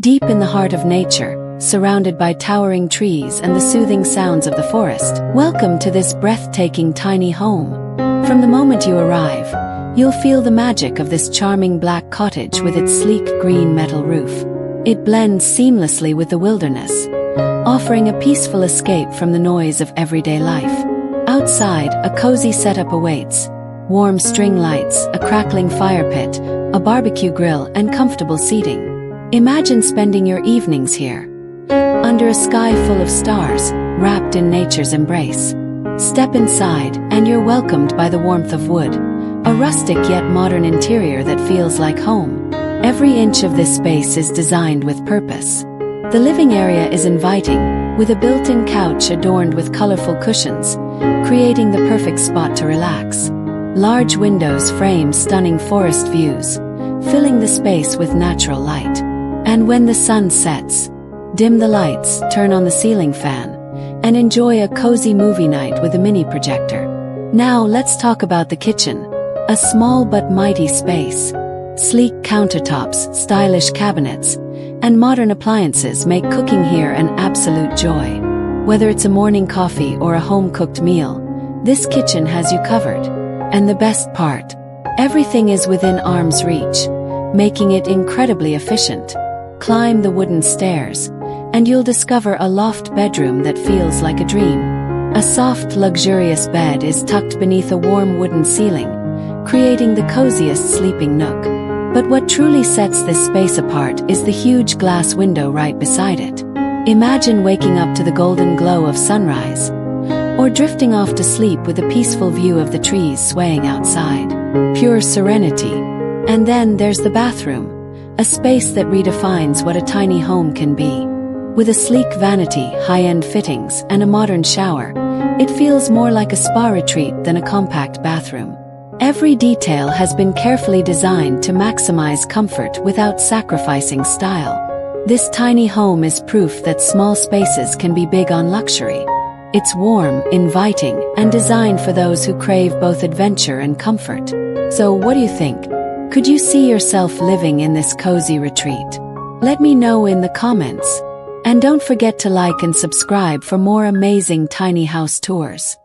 Deep in the heart of nature, surrounded by towering trees and the soothing sounds of the forest. Welcome to this breathtaking tiny home. From the moment you arrive, you'll feel the magic of this charming black cottage with its sleek green metal roof. It blends seamlessly with the wilderness, offering a peaceful escape from the noise of everyday life. Outside, a cozy setup awaits. Warm string lights, a crackling fire pit, a barbecue grill, and comfortable seating. Imagine spending your evenings here, under a sky full of stars, wrapped in nature's embrace. Step inside, and you're welcomed by the warmth of wood, a rustic yet modern interior that feels like home. Every inch of this space is designed with purpose. The living area is inviting, with a built-in couch adorned with colorful cushions, creating the perfect spot to relax. Large windows frame stunning forest views, filling the space with natural light. And when the sun sets, dim the lights, turn on the ceiling fan, and enjoy a cozy movie night with a mini projector. Now let's talk about the kitchen, a small but mighty space. Sleek countertops, stylish cabinets, and modern appliances make cooking here an absolute joy. Whether it's a morning coffee or a home-cooked meal, this kitchen has you covered. And the best part, everything is within arm's reach, making it incredibly efficient. Climb the wooden stairs, and you'll discover a loft bedroom that feels like a dream. A soft, luxurious bed is tucked beneath a warm wooden ceiling, creating the coziest sleeping nook. But what truly sets this space apart is the huge glass window right beside it. Imagine waking up to the golden glow of sunrise, or drifting off to sleep with a peaceful view of the trees swaying outside. Pure serenity. And then there's the bathroom, a space that redefines what a tiny home can be. With a sleek vanity, high-end fittings, and a modern shower, it feels more like a spa retreat than a compact bathroom. Every detail has been carefully designed to maximize comfort without sacrificing style. This tiny home is proof that small spaces can be big on luxury. It's warm, inviting, and designed for those who crave both adventure and comfort. So what do you think? Could you see yourself living in this cozy retreat? Let me know in the comments. And don't forget to like and subscribe for more amazing tiny house tours.